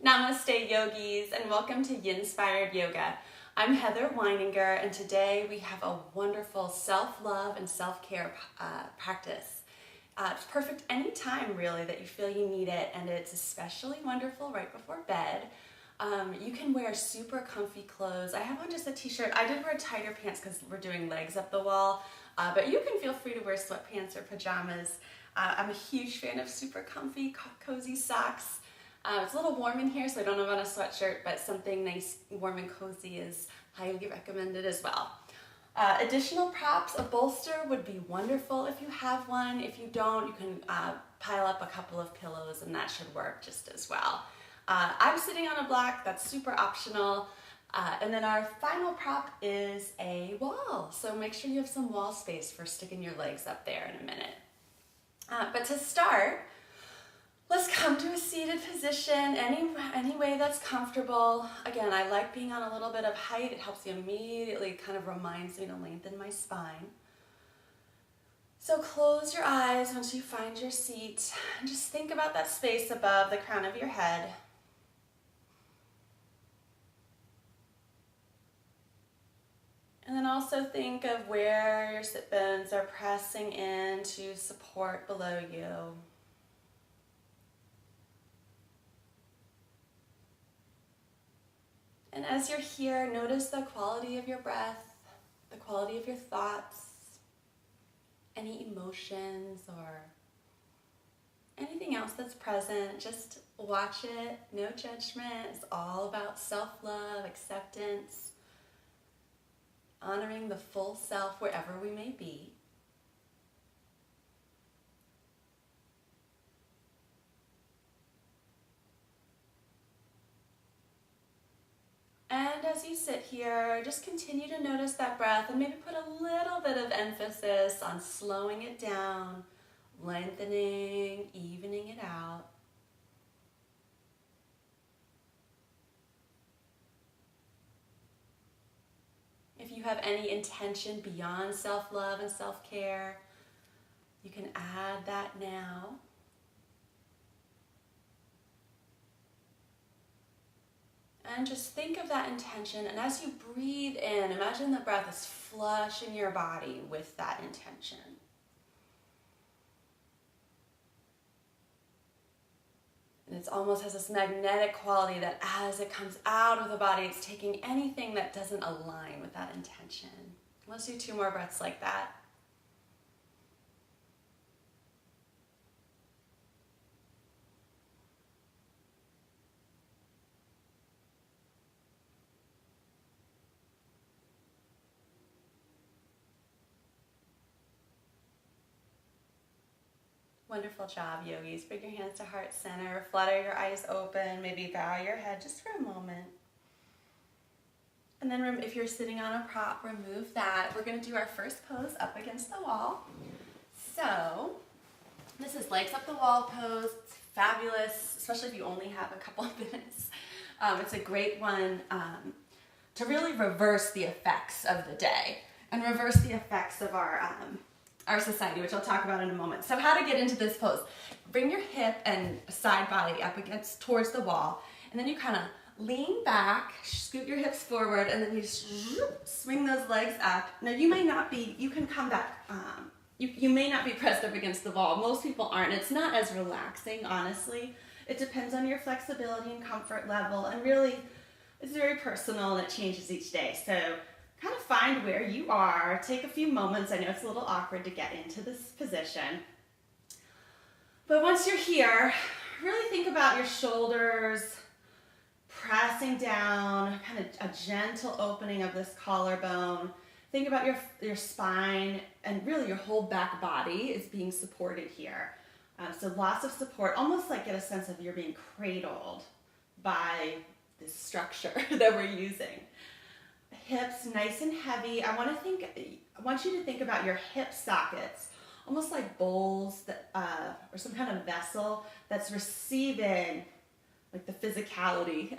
Namaste yogis, and welcome to Yinspired Yoga. I'm Heather Weininger, and today we have a wonderful self-love and self-care practice. It's perfect anytime really that you feel you need it, and it's especially wonderful right before bed. You can wear super comfy clothes. I have on just a t-shirt. I did wear tighter pants because we're doing legs up the wall, but you can feel free to wear sweatpants or pajamas. I'm a huge fan of super comfy, cozy socks. It's a little warm in here, so I don't have on a sweatshirt, but something nice, warm and cozy is highly recommended as well. Additional props, a bolster would be wonderful if you have one. If you don't, you can pile up a couple of pillows and that should work just as well. I'm sitting on a block, that's super optional. And then our final prop is a wall. So make sure you have some wall space for sticking your legs up there in a minute. But to start, let's come to a seated position, any way that's comfortable. Again, I like being on a little bit of height. It helps you immediately, kind of reminds me to lengthen my spine. So close your eyes once you find your seat, and just think about that space above the crown of your head. And then also think of where your sit bones are pressing in to support below you. And as you're here, notice the quality of your breath, the quality of your thoughts, any emotions or anything else that's present. Just watch it, no judgment. It's all about self-love, acceptance, honoring the full self wherever we may be. And as you sit here, just continue to notice that breath and maybe put a little bit of emphasis on slowing it down, lengthening, evening it out. If you have any intention beyond self-love and self-care, you can add that now. And just think of that intention, and as you breathe in, imagine the breath is flushing your body with that intention. And it almost has this magnetic quality that as it comes out of the body, it's taking anything that doesn't align with that intention. Let's do 2 more breaths like that. Wonderful job, yogis. Bring your hands to heart center, flutter your eyes open, maybe bow your head just for a moment. And then if you're sitting on a prop, remove that. We're going to do our first pose up against the wall. So this is legs up the wall pose. It's fabulous, especially if you only have a couple of minutes. It's a great one to really reverse the effects of the day and reverse the effects of our society, which I'll talk about in a moment. So how to get into this pose. Bring your hip and side body up towards the wall, and then you kind of lean back, scoot your hips forward, and then you swing those legs up. Now you can come back, you may not be pressed up against the wall. Most people aren't. It's not as relaxing, honestly. It depends on your flexibility and comfort level, and really it's very personal and it changes each day. So kind of find where you are, take a few moments. I know it's a little awkward to get into this position. But once you're here, really think about your shoulders pressing down, kind of a gentle opening of this collarbone. Think about your spine, and really your whole back body is being supported here. So lots of support, almost like get a sense of you're being cradled by this structure that we're using. Hips nice and heavy. I want you to think about your hip sockets, almost like bowls that, or some kind of vessel that's receiving like the physicality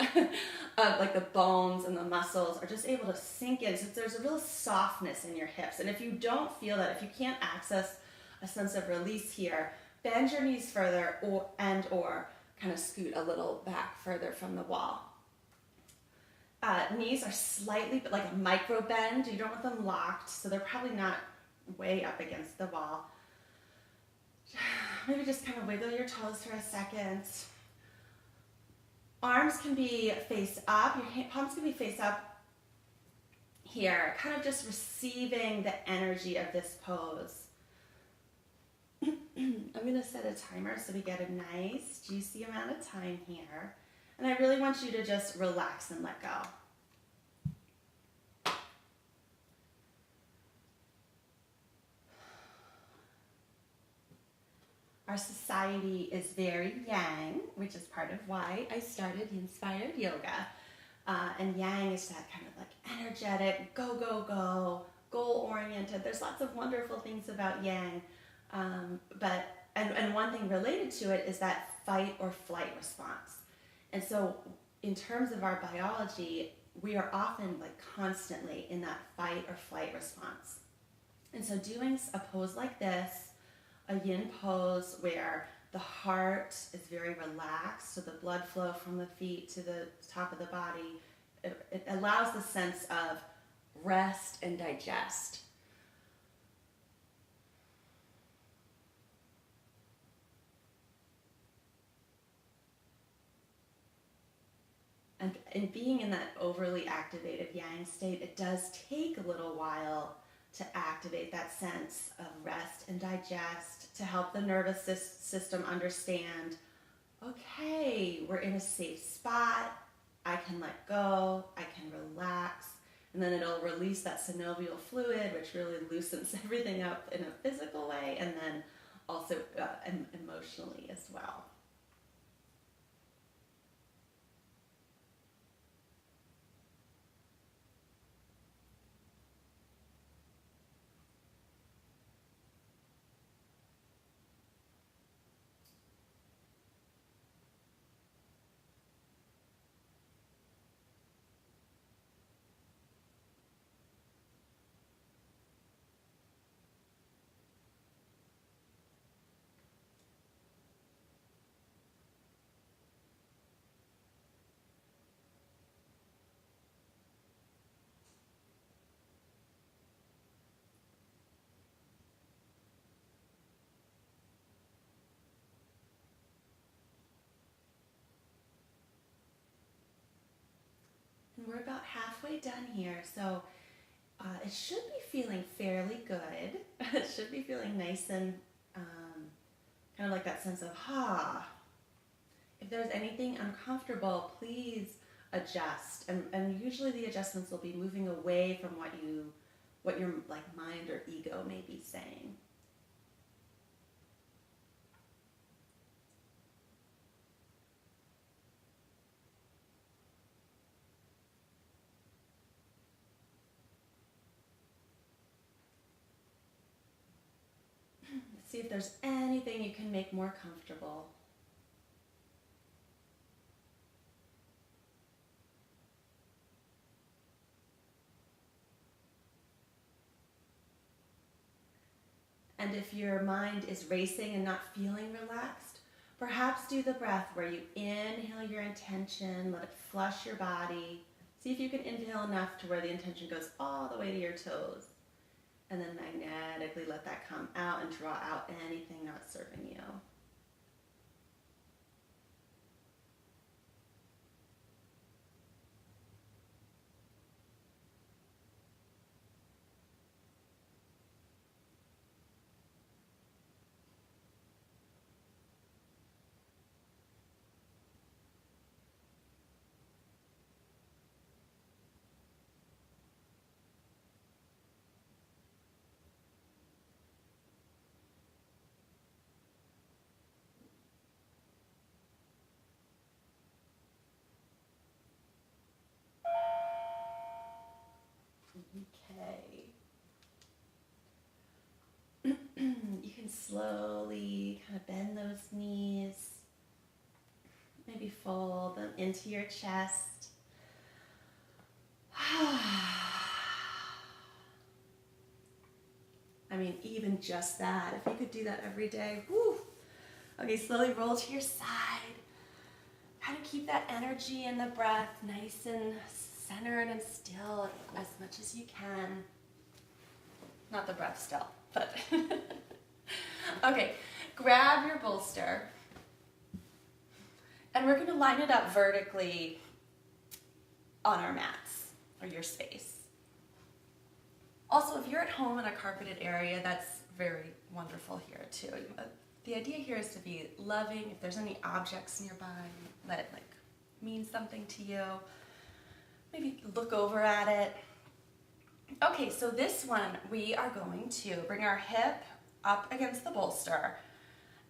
of like the bones and the muscles are just able to sink in. So there's a real softness in your hips. And if you don't feel that, if you can't access a sense of release here, bend your knees further or kind of scoot a little back further from the wall. Knees are slightly like a micro bend. You don't want them locked, so they're probably not way up against the wall. Maybe just kind of wiggle your toes for a second. Arms can be face up, your palms can be face up here, kind of just receiving the energy of this pose. I'm going to set a timer so we get a nice, juicy amount of time here. And I really want you to just relax and let go. Our society is very yang, which is part of why I started Yinspired Yoga. And yang is that kind of like energetic, go, go, go, goal-oriented. There's lots of wonderful things about yang. And one thing related to it is that fight or flight response. And so in terms of our biology, we are often like constantly in that fight or flight response. And so doing a pose like this, a yin pose where the heart is very relaxed, so the blood flow from the feet to the top of the body, it allows the sense of rest and digest. And being in that overly activated yang state, it does take a little while to activate that sense of rest and digest, to help the nervous system understand, okay, we're in a safe spot, I can let go, I can relax, and then it'll release that synovial fluid, which really loosens everything up in a physical way, and then also emotionally as well. And we're about halfway done here, so it should be feeling fairly good. It should be feeling nice and kind of like that sense of, If there's anything uncomfortable, please adjust. And usually the adjustments will be moving away from what your like mind or ego may be saying. See if there's anything you can make more comfortable. And if your mind is racing and not feeling relaxed, perhaps do the breath where you inhale your intention, let it flush your body. See if you can inhale enough to where the intention goes all the way to your toes. And then magnetically let that come out and draw out anything not serving you. Okay. You can slowly kind of bend those knees. Maybe fold them into your chest. I mean, even just that, if you could do that every day, whew. Okay, slowly roll to your side. How to keep that energy in the breath nice and centered and still as much as you can. Not the breath still, but okay, grab your bolster and we're gonna line it up vertically on our mats or your space. Also, if you're at home in a carpeted area, that's very wonderful here too. The idea here is to be loving. If there's any objects nearby that mean something to you, maybe look over at it. Okay, so this one, we are going to bring our hip up against the bolster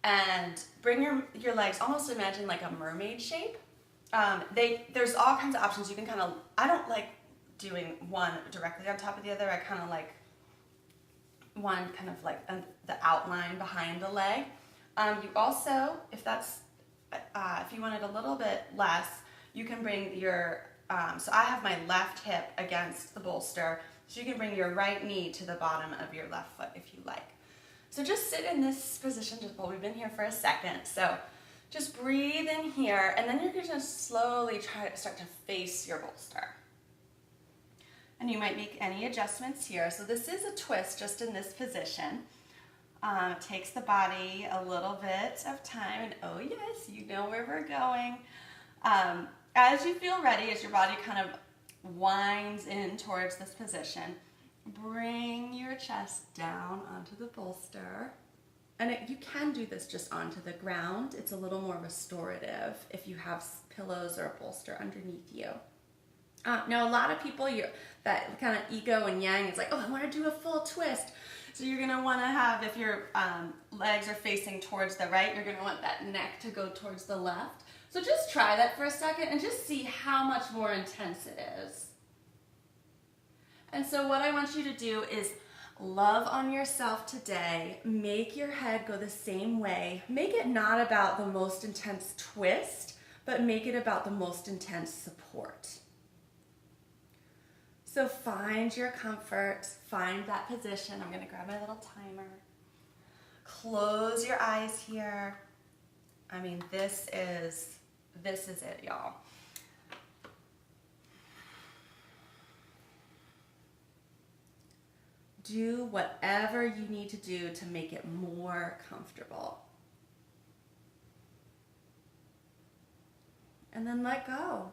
and bring your legs, almost imagine like a mermaid shape. There's all kinds of options. You can kind of, I don't like doing one directly on top of the other. I kind of like one kind of like the outline behind the leg. You also, if you want it a little bit less, you can bring your, so I have my left hip against the bolster, so you can bring your right knee to the bottom of your left foot if you like. So just sit in this position, we've been here for a second, so just breathe in here, and then you're going to slowly try to start to face your bolster. And you might make any adjustments here. So this is a twist just in this position. It takes the body a little bit of time, and oh yes, you know where we're going. As you feel ready, as your body kind of winds in towards this position, bring your chest down onto the bolster. And you can do this just onto the ground. It's a little more restorative if you have pillows or a bolster underneath you. Now, a lot of people, that kind of ego and yang, it's like, oh, I want to do a full twist. So you're going to want to have, if your legs are facing towards the right, you're going to want that neck to go towards the left. So just try that for a second and just see how much more intense it is. And so what I want you to do is love on yourself today. Make your head go the same way. Make it not about the most intense twist, but make it about the most intense support. So find your comfort, find that position. I'm going to grab my little timer. Close your eyes here. I mean, this is it, y'all. Do whatever you need to do to make it more comfortable. And then let go.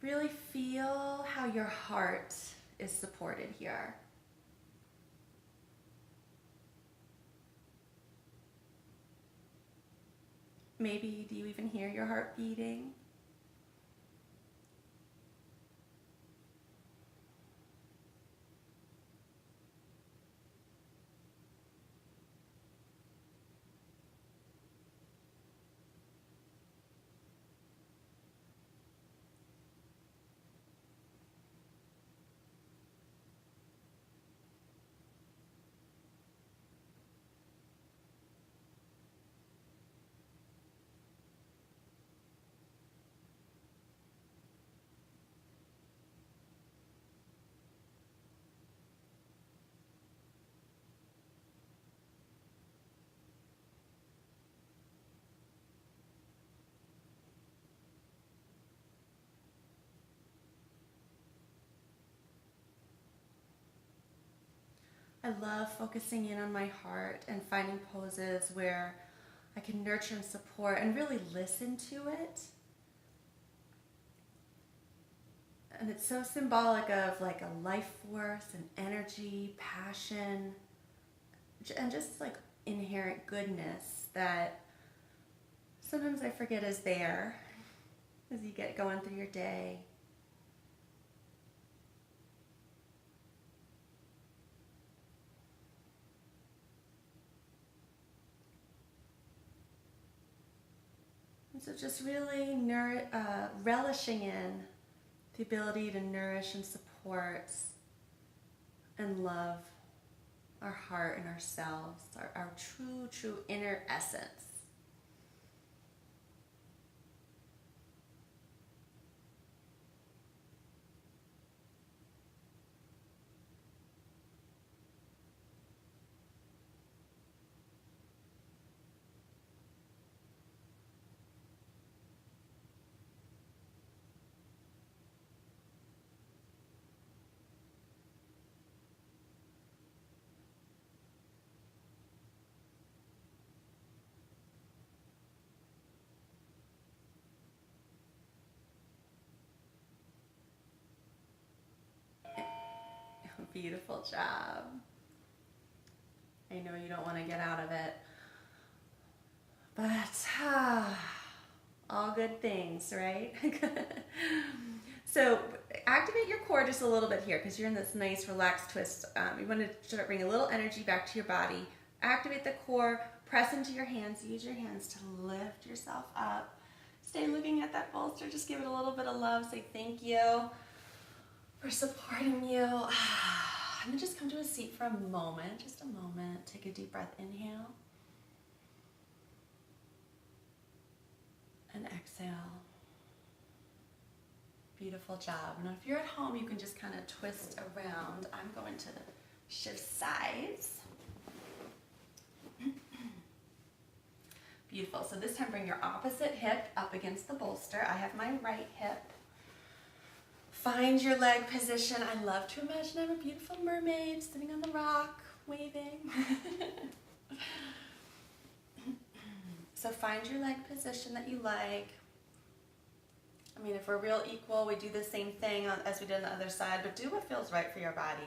Really feel how your heart is supported here. Maybe, do you even hear your heart beating? I love focusing in on my heart and finding poses where I can nurture and support and really listen to it. And it's so symbolic of like a life force and energy, passion, and just like inherent goodness that sometimes I forget is there as you get going through your day. And so just really relishing in the ability to nourish and support and love our heart and ourselves, our true inner essence. Beautiful job. I know you don't want to get out of it, but all good things, right? So activate your core just a little bit here because you're in this nice relaxed twist. You want to start bringing a little energy back to your body. Activate the core, press into your hands, use your hands to lift yourself up. Stay looking at that bolster, just give it a little bit of love, say thank you for supporting you. And then just come to a seat for a moment, just a moment. Take a deep breath, inhale. And exhale. Beautiful job. Now if you're at home, you can just kind of twist around. I'm going to shift sides. Beautiful. So this time bring your opposite hip up against the bolster. I have my right hip. Find your leg position. I love to imagine I'm a beautiful mermaid sitting on the rock, waving. So find your leg position that you like. I mean, if we're real equal, we do the same thing as we did on the other side, but do what feels right for your body.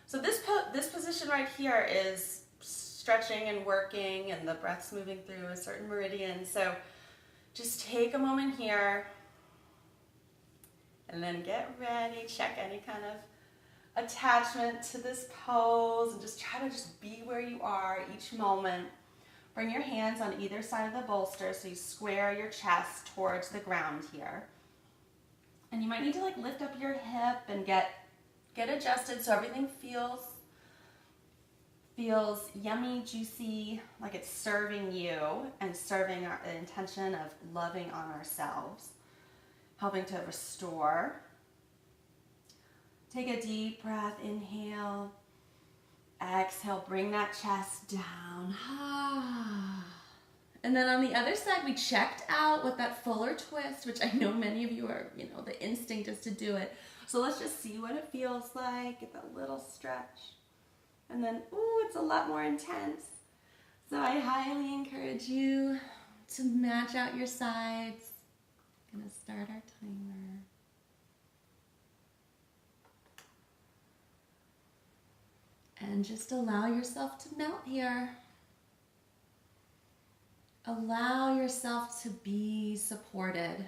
So this position right here is stretching and working, and the breath's moving through a certain meridian. So just take a moment here, and then get ready. Check any kind of attachment to this pose, and just try to just be where you are each moment. Bring your hands on either side of the bolster so you square your chest towards the ground here. And you might need to like lift up your hip and get adjusted so everything feels yummy, juicy, like it's serving you and serving the intention of loving on ourselves, helping to restore. Take a deep breath, inhale, exhale, bring that chest down. And then on the other side, we checked out with that fuller twist, which I know many of you are, the instinct is to do it. So let's just see what it feels like. Get that little stretch. And then, ooh, it's a lot more intense. So I highly encourage you to match out your sides. I'm gonna start our timer. And just allow yourself to melt here. Allow yourself to be supported.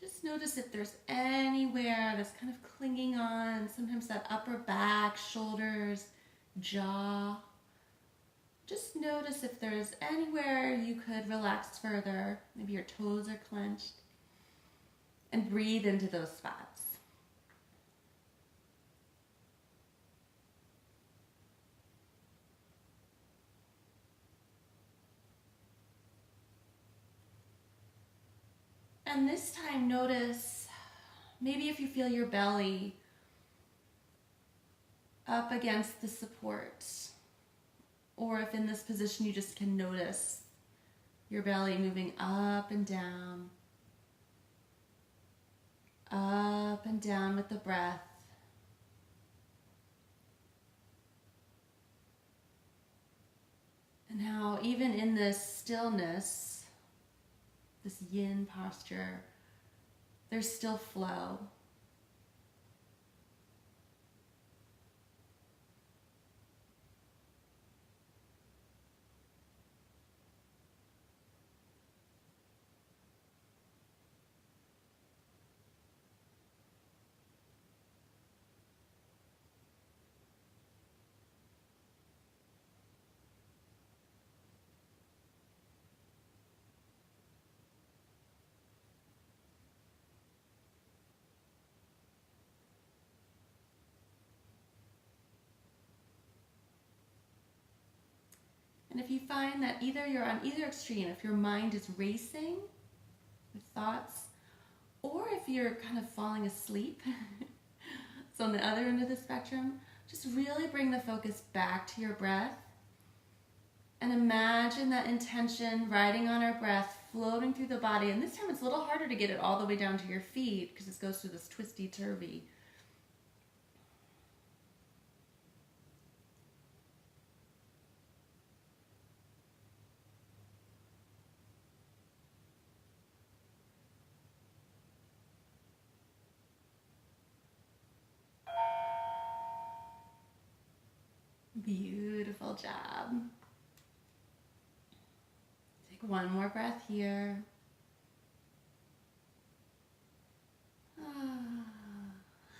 Just notice if there's anywhere that's kind of clinging on, sometimes that upper back, shoulders, jaw. Just notice if there's anywhere you could relax further. Maybe your toes are clenched. And breathe into those spots. And this time, notice maybe if you feel your belly up against the support, or if in this position you just can notice your belly moving up and down with the breath. And how even in this stillness, this yin posture, there's still flow. And if you find that either you're on either extreme, if your mind is racing with thoughts, or if you're kind of falling asleep, so on the other end of the spectrum, Just really bring the focus back to your breath. And imagine that intention riding on our breath, floating through the body. And this time it's a little harder to get it all the way down to your feet because it goes through this twisty-turvy. Beautiful job. Take one more breath here.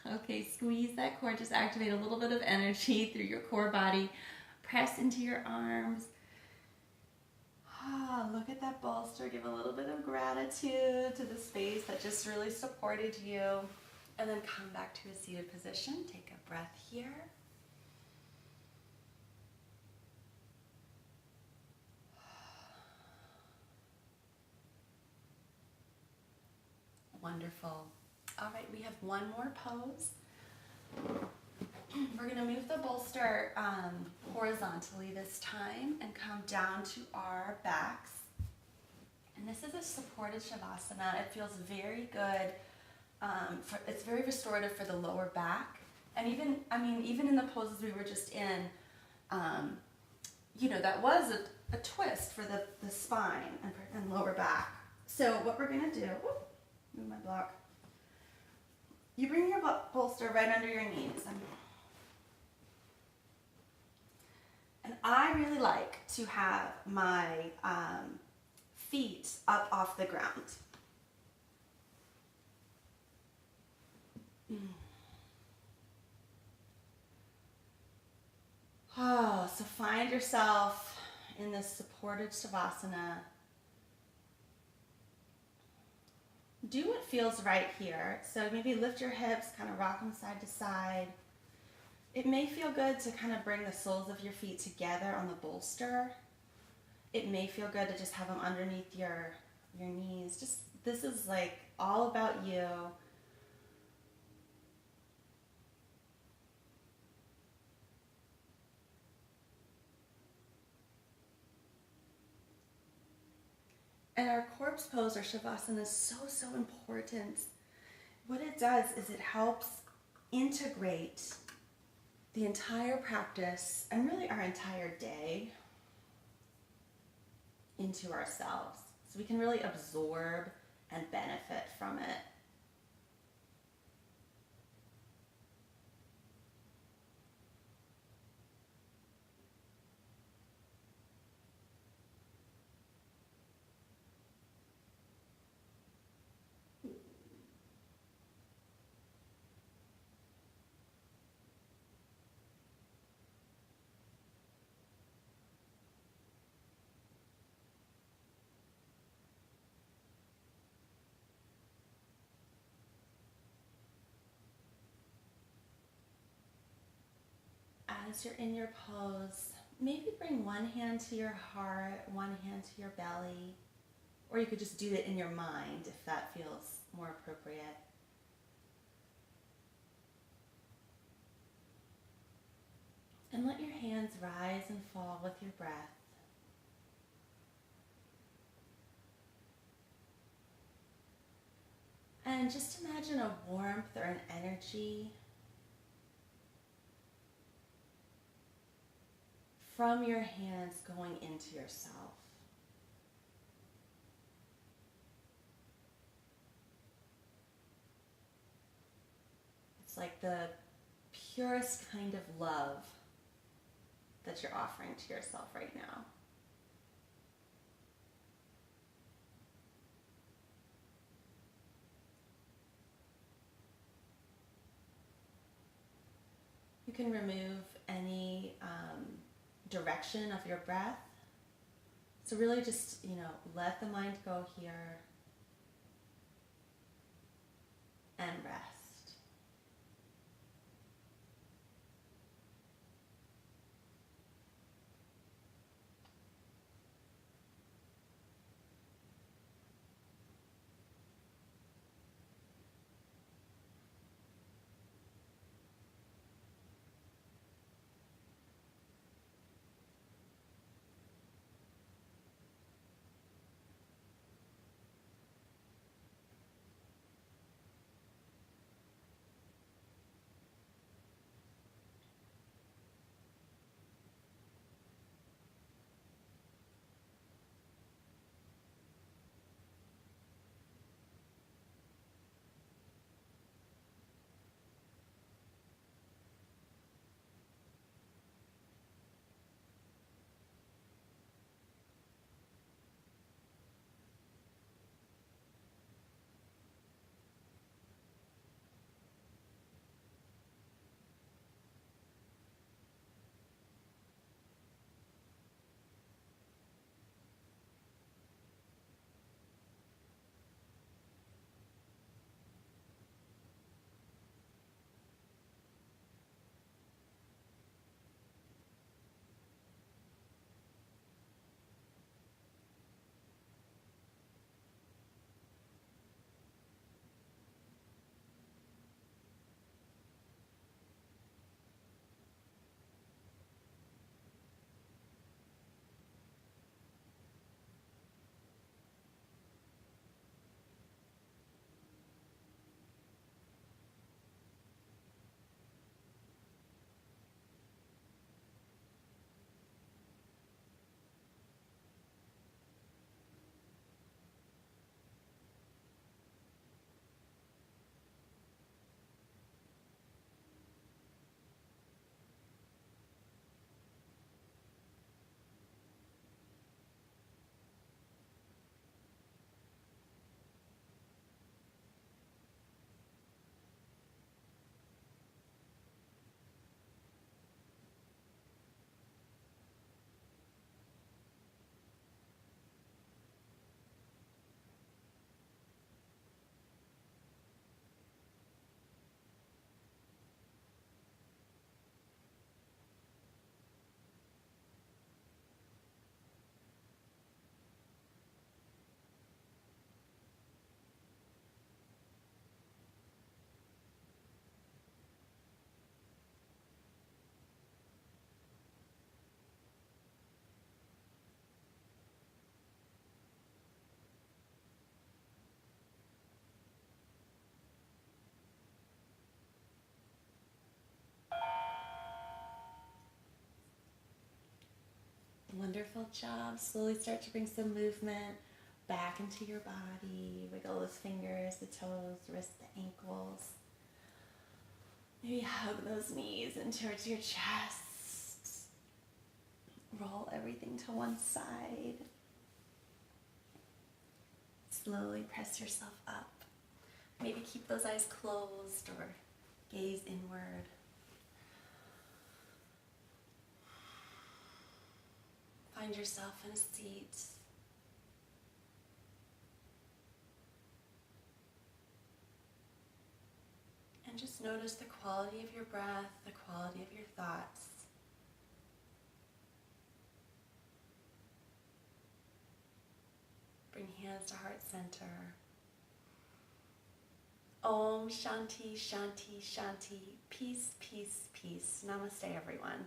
Okay, squeeze that core. Just activate a little bit of energy through your core body. Press into your arms. Look at that bolster. Give a little bit of gratitude to the space that just really supported you. And then come back to a seated position. Take a breath here. Wonderful. All right, we have one more pose. We're going to move the bolster horizontally this time and come down to our backs. And this is a supported Shavasana. It feels very good. It's very restorative for the lower back. And even in the poses we were just in, that was a twist for the spine and lower back. So what we're going to do, move my block. You bring your bolster right under your knees. And I really like to have my feet up off the ground. So find yourself in this supported Shavasana. Do what feels right here. So maybe lift your hips, kind of rock them side to side. It may feel good to kind of bring the soles of your feet together on the bolster. It may feel good to just have them underneath your knees. This is like all about you. And our corpse pose, our Shavasana, is so important. What it does is it helps integrate the entire practice and really our entire day into ourselves. So we can really absorb and benefit from it. As you're in your pose, maybe bring one hand to your heart, one hand to your belly, or you could just do it in your mind if that feels more appropriate. And let your hands rise and fall with your breath. And just imagine a warmth or an energy from your hands going into yourself. It's like the purest kind of love that you're offering to yourself right now. You can remove any direction of your breath. So really just, let the mind go here and rest. Wonderful job. Slowly start to bring some movement back into your body. Wiggle those fingers, the toes, the wrists, the ankles. Maybe hug those knees in towards your chest. Roll everything to one side. Slowly press yourself up. Maybe keep those eyes closed or gaze inward. Find yourself in a seat. And just notice the quality of your breath, the quality of your thoughts. Bring hands to heart center. Om Shanti, Shanti, Shanti. Peace, peace, peace. Namaste, everyone.